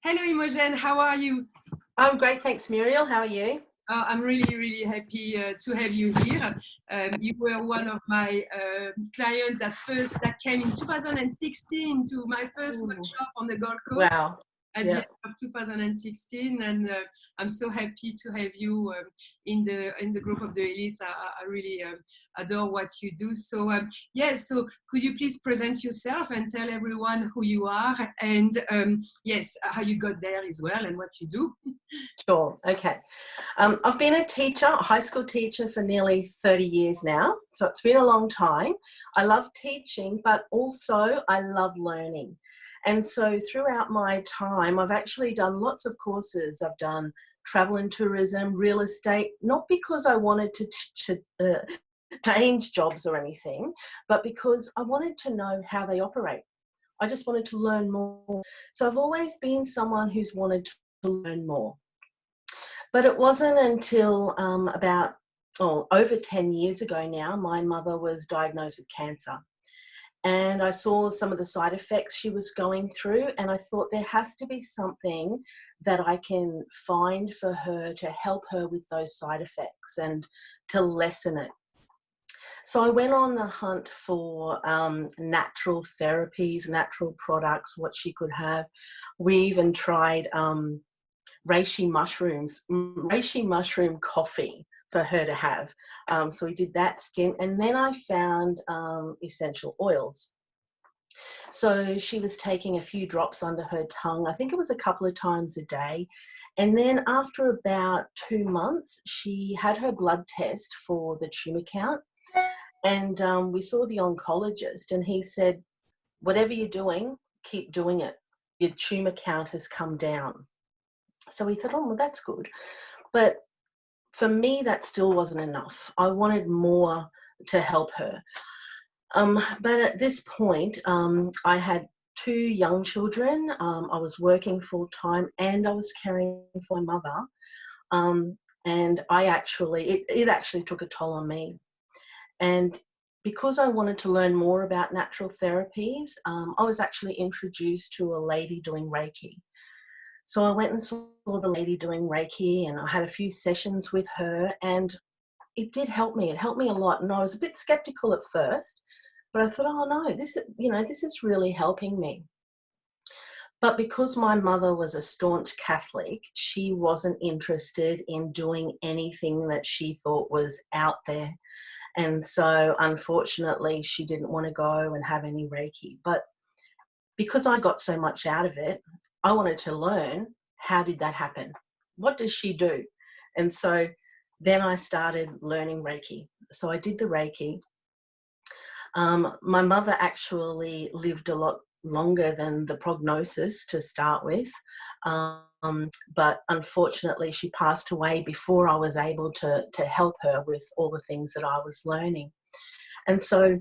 Hello, Imogene. How are you? I'm great, thanks, Muriel. How are you? I'm really, really happy to have you here. You were one of my clients that came in 2016 to my first Ooh. workshop on the Gold Coast Wow. at the end of 2016, and I'm so happy to have you in the group of the elites. I really adore what you do. So yes, so could you please present yourself and tell everyone who you are, and yes, how you got there as well, and what you do? Sure. Okay. I've been a teacher, a high school teacher for nearly 30 years now. So it's been a long time. I love teaching, but also I love learning. And so throughout my time, I've actually done lots of courses. I've done travel and tourism, real estate, not because I wanted to change jobs or anything, but because I wanted to know how they operate. I just wanted to learn more. So I've always been someone who's wanted to learn more. But it wasn't until over 10 years ago now, my mother was diagnosed with cancer. And I saw some of the side effects she was going through, and I thought there has to be something that I can find for her to help her with those side effects and to lessen it. So I went on the hunt for natural therapies, natural products, what she could have. We even tried reishi mushroom coffee for her to have. So we did that stint, and then I found essential oils. So she was taking a few drops under her tongue. I think it was a couple of times a day. And then after about 2 months, she had her blood test for the tumor count. And we saw the oncologist, and he said, whatever you're doing, keep doing it. Your tumor count has come down. So we thought, oh, well, that's good. But for me, that still wasn't enough. I wanted more to help her. But at this point, I had 2 young children. I was working full time, and I was caring for my mother. And it actually took a toll on me. And because I wanted to learn more about natural therapies, I was actually introduced to a lady doing Reiki. So I went and saw the lady doing Reiki, and I had a few sessions with her, and it did help me. It helped me a lot. And I was a bit skeptical at first, but I thought, oh no, this is really helping me. But because my mother was a staunch Catholic, she wasn't interested in doing anything that she thought was out there. And so unfortunately, she didn't want to go and have any Reiki. But because I got so much out of it, I wanted to learn, how did that happen? What does she do? And so then I started learning Reiki. So I did the Reiki. My mother actually lived a lot longer than the prognosis to start with. But unfortunately, she passed away before I was able to help her with all the things that I was learning. And so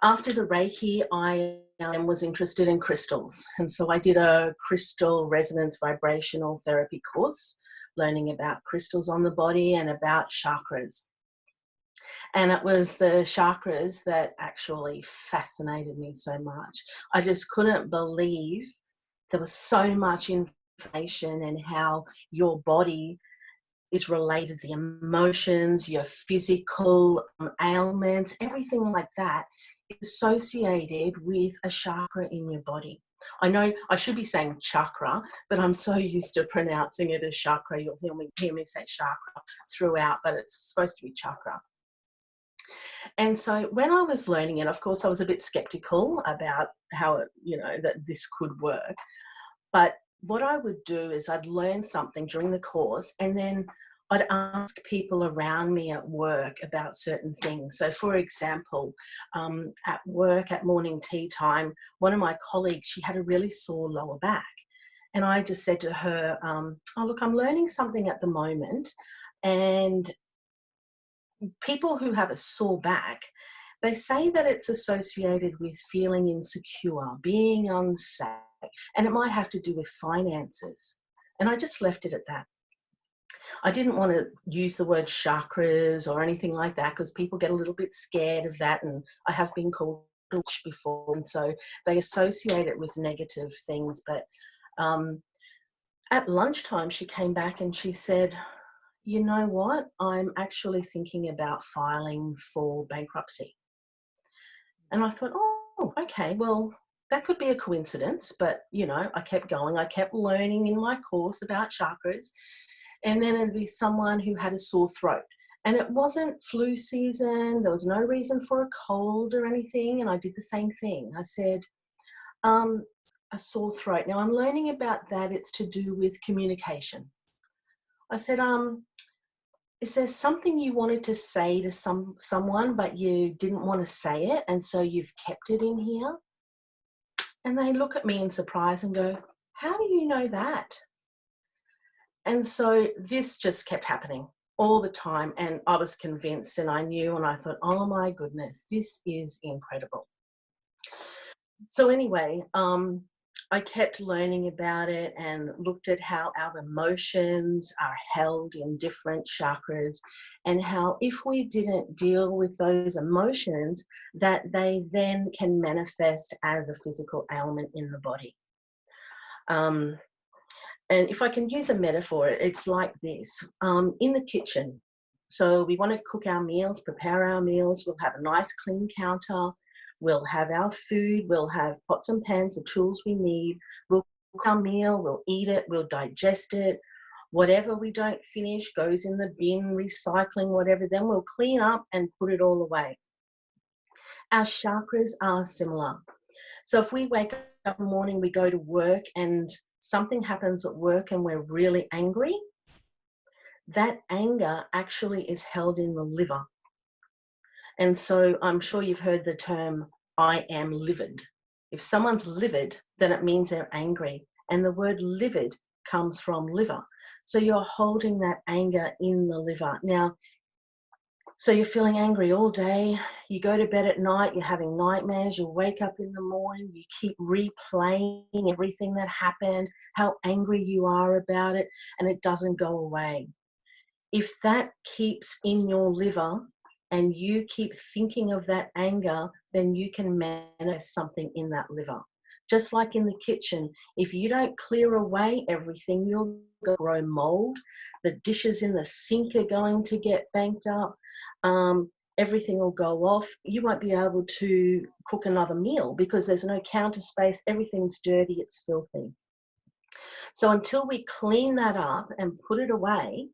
after the Reiki, I was interested in crystals. And so I did a crystal resonance vibrational therapy course, learning about crystals on the body and about chakras. And it was the chakras that actually fascinated me so much. I just couldn't believe there was so much information and how your body is related, the emotions, your physical ailments, everything like that is associated with a chakra in your body. I know I should be saying chakra, but I'm so used to pronouncing it as chakra. You'll hear me say chakra throughout, but it's supposed to be chakra. And so when I was learning it, of course, I was a bit skeptical about how that this could work. But what I would do is I'd learn something during the course, and then I'd ask people around me at work about certain things. So for example, at work at morning tea time, one of my colleagues, she had a really sore lower back. And I just said to her, oh, look, I'm learning something at the moment. And people who have a sore back, they say that it's associated with feeling insecure, being unsafe, and it might have to do with finances. And I just left it at that. I didn't want to use the word chakras or anything like that because people get a little bit scared of that, and I have been called a witch before, and so they associate it with negative things. But At lunchtime, she came back and she said, you know what? I'm actually thinking about filing for bankruptcy. And I thought, oh, okay, well, that could be a coincidence. But, I kept going. I kept learning in my course about chakras. And then it'd be someone who had a sore throat. And it wasn't flu season. There was no reason for a cold or anything. And I did the same thing. I said, um, a sore throat. Now I'm learning about that. It's to do with communication. I said, is there something you wanted to say to someone, but you didn't want to say it, and so you've kept it in here? And they look at me in surprise and go, how do you know that? And so this just kept happening all the time. And I was convinced and I knew, and I thought, oh my goodness, this is incredible. So anyway, I kept learning about it and looked at how our emotions are held in different chakras, and how if we didn't deal with those emotions, that they then can manifest as a physical ailment in the body. And if I can use a metaphor, it's like this. In the kitchen, so we want to cook our meals, prepare our meals, we'll have a nice clean counter, we'll have our food, we'll have pots and pans, the tools we need, we'll cook our meal, we'll eat it, we'll digest it. Whatever we don't finish goes in the bin, recycling, whatever, then we'll clean up and put it all away. Our chakras are similar. So if we wake up in the morning, we go to work and something happens at work and we're really angry, that anger actually is held in the liver. And so I'm sure you've heard the term, I am livid. If someone's livid, then it means they're angry. And the word livid comes from liver. So you're holding that anger in the liver. Now, so you're feeling angry all day, you go to bed at night, you're having nightmares, you wake up in the morning, you keep replaying everything that happened, how angry you are about it, and it doesn't go away. If that keeps in your liver and you keep thinking of that anger, then you can manifest something in that liver. Just like in the kitchen, if you don't clear away everything, you'll grow mold. The dishes in the sink are going to get banked up. Everything will go off. You won't be able to cook another meal because there's no counter space. Everything's dirty, it's filthy. So until we clean that up and put it away,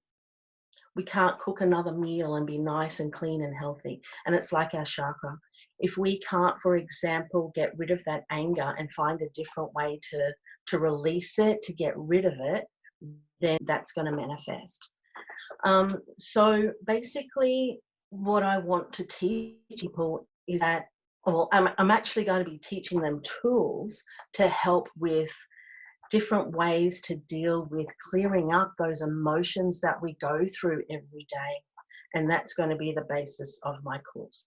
we can't cook another meal and be nice and clean and healthy. And it's like our chakra. If we can't, for example, get rid of that anger and find a different way to release it, to get rid of it, then that's going to manifest. So basically, what I want to teach people is that, well, I'm actually going to be teaching them tools to help with different ways to deal with clearing up those emotions that we go through every day. And that's going to be the basis of my course.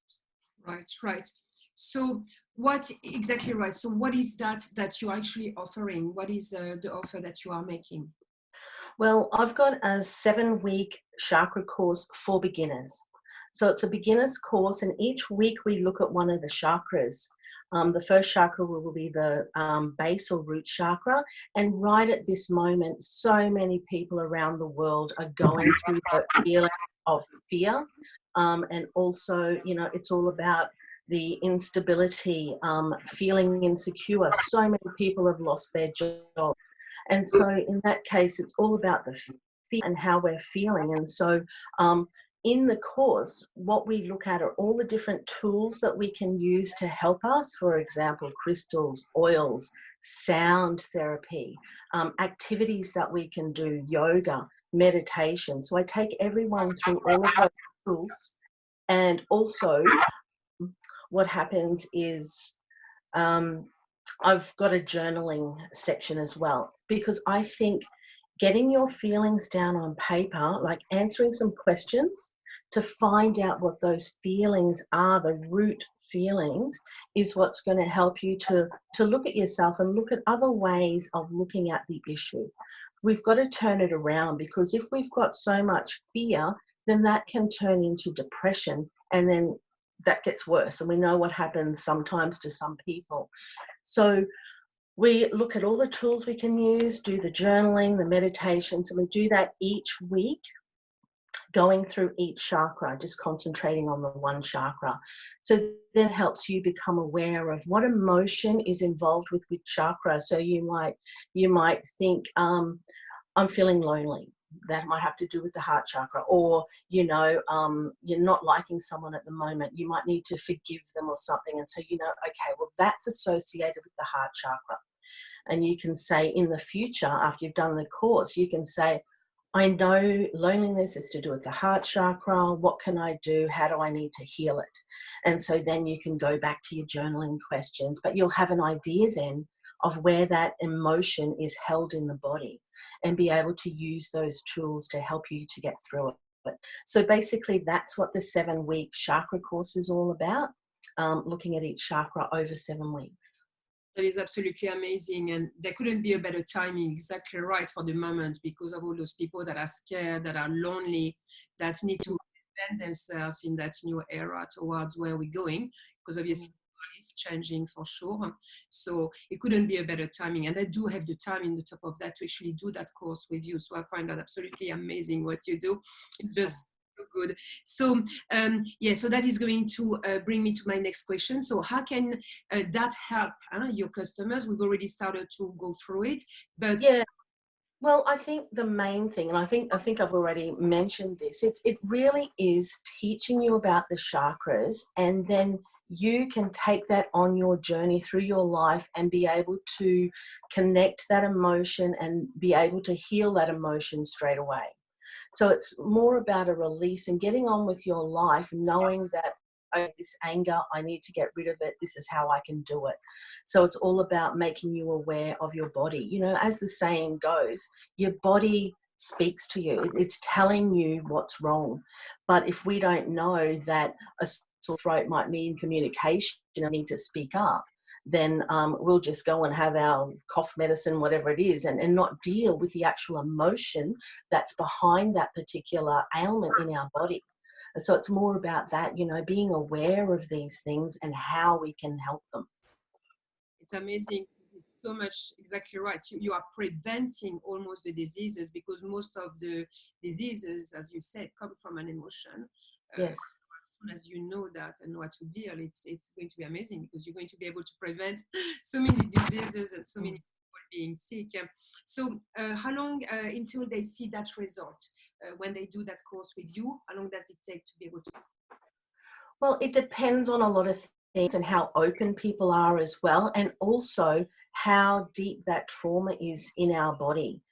Right, right. So what exactly right? So what is that you're actually offering? What is the offer that you are making? Well, I've got a 7-week chakra course for beginners. So it's a beginner's course, and each week we look at one of the chakras. The first chakra will be the base or root chakra. And right at this moment, so many people around the world are going through the feeling of fear. And also, it's all about the instability, feeling insecure. So many people have lost their jobs. And so in that case, it's all about the fear and how we're feeling. And so in the course, what we look at are all the different tools that we can use to help us. For example, crystals, oils, sound therapy, activities that we can do, yoga, meditation. So I take everyone through all of those tools. And also what happens is I've got a journaling section as well, because I think getting your feelings down on paper, like answering some questions to find out what those feelings are, the root feelings, is what's going to help you to look at yourself and look at other ways of looking at the issue. We've got to turn it around, because if we've got so much fear, then that can turn into depression, and then that gets worse. And we know what happens sometimes to some people. So We look at all the tools we can use, do the journaling, the meditations, and we do that each week, going through each chakra, just concentrating on the one chakra. So that helps you become aware of what emotion is involved with which chakra. So you might think, I'm feeling lonely. That might have to do with the heart chakra, or you're not liking someone at the moment. You might need to forgive them or something, and so okay, well that's associated with the heart chakra. And you can say in the future, after you've done the course, you can say, I know loneliness is to do with the heart chakra. What can I do? How do I need to heal it? And so then you can go back to your journaling questions, but you'll have an idea then of where that emotion is held in the body and be able to use those tools to help you to get through it. So basically, that's what the 7-week chakra course is all about, looking at each chakra over 7 weeks. That is absolutely amazing, and there couldn't be a better timing. Exactly right for the moment, because of all those people that are scared, that are lonely, that need to reinvent themselves in that new era towards where we're going. Because obviously, the world is changing for sure. So it couldn't be a better timing, and I do have the time in the top of that to actually do that course with you. So I find that absolutely amazing what you do. It's just so good. So yeah, so that is going to bring me to my next question. So how can that help your customers? We've already started to go through it, but Yeah. Well, I think the main thing, and I think I've already mentioned this, it really is teaching you about the chakras, and then you can take that on your journey through your life and be able to connect that emotion and be able to heal that emotion straight away. So it's more about a release and getting on with your life, knowing that, oh, this anger, I need to get rid of it. This is how I can do it. So it's all about making you aware of your body. As the saying goes, your body speaks to you. It's telling you what's wrong. But if we don't know that a sore throat might mean communication and need to speak up, then we'll just go and have our cough medicine, whatever it is, and not deal with the actual emotion that's behind that particular ailment in our body. And so it's more about that, being aware of these things and how we can help them. it's amazing. It's so much exactly right. You are preventing almost the diseases, because most of the diseases, as you said, come from an emotion. Yes. As soon as you know that and know how to deal, it's going to be amazing, because you're going to be able to prevent so many diseases and so many people being sick. So how long until they see that result when they do that course with you? How long does it take to be able to see? Well, it depends on a lot of things and how open people are as well, and also how deep that trauma is in our body.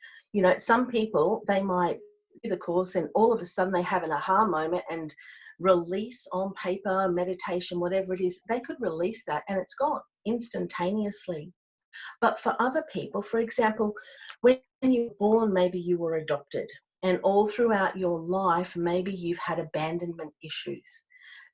Some people, they might do the course and all of a sudden they have an aha moment and release on paper, meditation, whatever it is, they could release that and it's gone instantaneously. But for other people, for example, when you were born, maybe you were adopted, and all throughout your life, maybe you've had abandonment issues.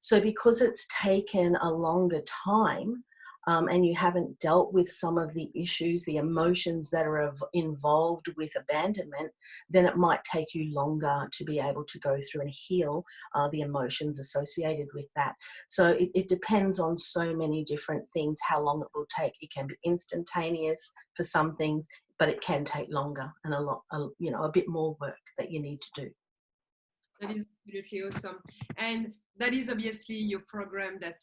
So, because it's taken a longer time, and you haven't dealt with some of the issues, the emotions that are involved with abandonment, then it might take you longer to be able to go through and heal the emotions associated with that. So it depends on so many different things, how long it will take. It can be instantaneous for some things, but it can take longer and a bit more work that you need to do. That is absolutely awesome, and that is obviously your program that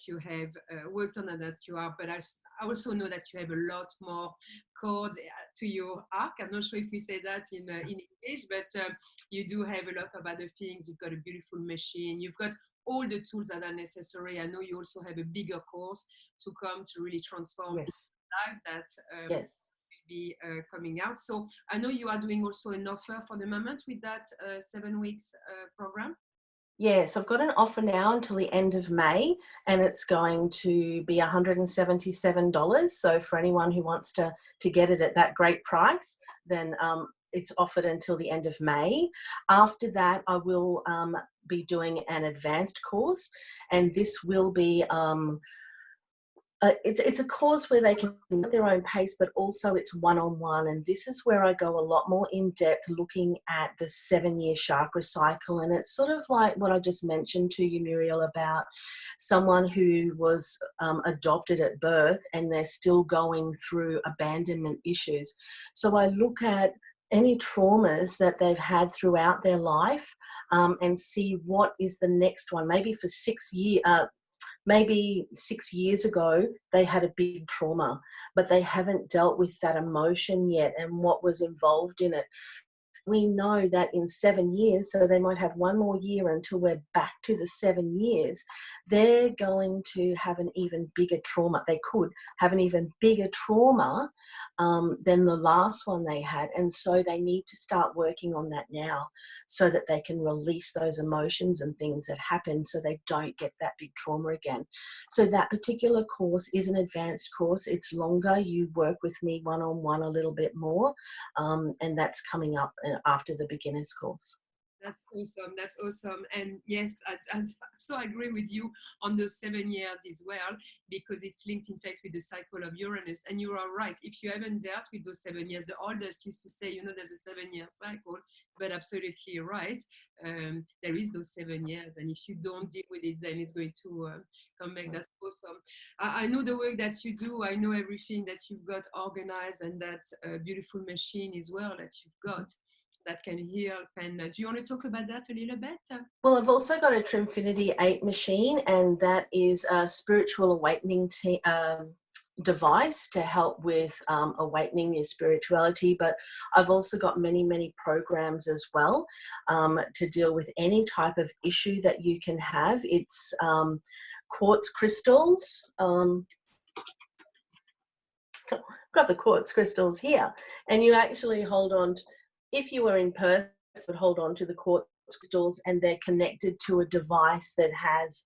you have worked on and that you are. But I also know that you have a lot more chords to your arc. I'm not sure if we say that in English, but you do have a lot of other things. You've got a beautiful machine. You've got all the tools that are necessary. I know you also have a bigger course to come to really transform Yes. life that Yes. be coming out. So I know you are doing also an offer for the moment with that 7 weeks program. Yes, I've got an offer now until the end of May, and it's going to be $177. So for anyone who wants to get it at that great price, then it's offered until the end of May. After that, I will be doing an advanced course, and this will be it's a course where they can at their own pace, but also it's one-on-one. And this is where I go a lot more in depth, looking at the 7-year chakra cycle. And it's sort of like what I just mentioned to you, Muriel, about someone who was adopted at birth and they're still going through abandonment issues. So I look at any traumas that they've had throughout their life, and see what is the next one. Maybe 6 years ago, they had a big trauma, but they haven't dealt with that emotion yet and what was involved in it. We know that in 7 years, so they might have one more year until we're back to the 7 years, they're going to have an even bigger trauma. They could have an even bigger trauma than the last one they had. And so they need to start working on that now so that they can release those emotions and things that happen so they don't get that big trauma again. So that particular course is an advanced course. It's longer. You work with me one-on-one a little bit more, and that's coming up after the beginner's course. That's awesome. That's awesome. And yes, I so agree with you on those 7 years as well, because it's linked, in fact, with the cycle of Uranus. And you are right. If you haven't dealt with those 7 years, the oldest used to say, there's a 7-year cycle, but absolutely right. There is those 7 years. And if you don't deal with it, then it's going to come back. That's awesome. I know the work that you do. I know everything that you've got organized, and that beautiful machine as well that you've got that can heal. And do you want to talk about that a little bit? Well, I've also got a Trinfinity 8 machine, and that is a spiritual awakening device to help with awakening your spirituality. But I've also got many, many programs as well to deal with any type of issue that you can have. It's quartz crystals. Got the quartz crystals here, and you actually hold on if you were in person, would hold on to the quartz crystals, and they're connected to a device that has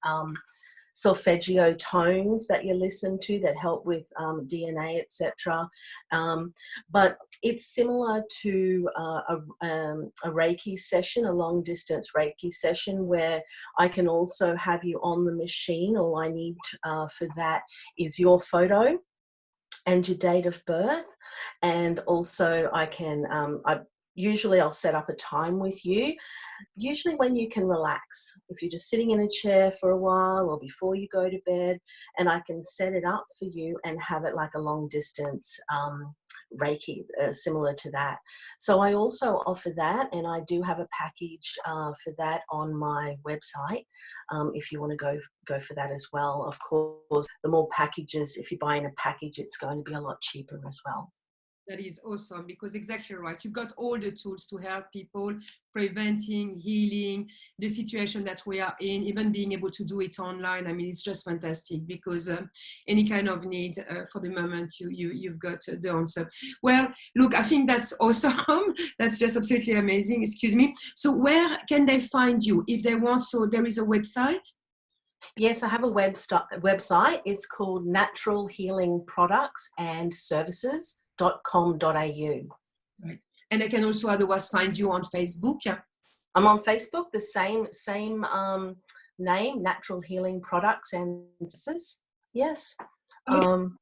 solfeggio tones that you listen to that help with DNA, etc. But it's similar to a Reiki session, a long distance Reiki session, where I can also have you on the machine. All I need for that is your photo and your date of birth, and also I can usually I'll set up a time with you, usually when you can relax. If you're just sitting in a chair for a while or before you go to bed, and I can set it up for you and have it like a long distance Reiki, similar to that. So I also offer that, and I do have a package for that on my website if you want to go for that as well. Of course, the more packages, if you're buying a package, it's going to be a lot cheaper as well. That is awesome, because exactly right. You've got all the tools to help people preventing, healing the situation that we are in, even being able to do it online. I mean, it's just fantastic, because any kind of need for the moment, you've got the answer. Well, look, I think that's awesome. That's just absolutely amazing. Excuse me. So where can they find you if they want? So there is a website? Yes, I have a website. It's called Natural Healing Products and Services.com.au. Right. And I can also otherwise find you on Facebook. Yeah. I'm on Facebook, the same name, Natural Healing Products and Services. Yes. Awesome.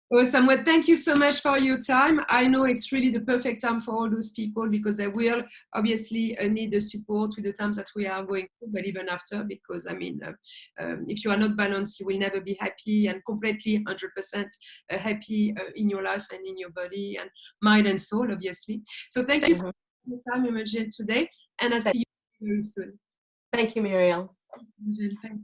Well, thank you so much for your time. I know it's really the perfect time for all those people, because they will obviously need the support with the times that we are going through, but even after, because I mean, if you are not balanced, you will never be happy and completely 100% happy in your life and in your body and mind and soul, obviously. So thank you so much for your time, Imogene, today, and I'll see you very soon. Thank you, Muriel. Thanks, Imogene. Thanks.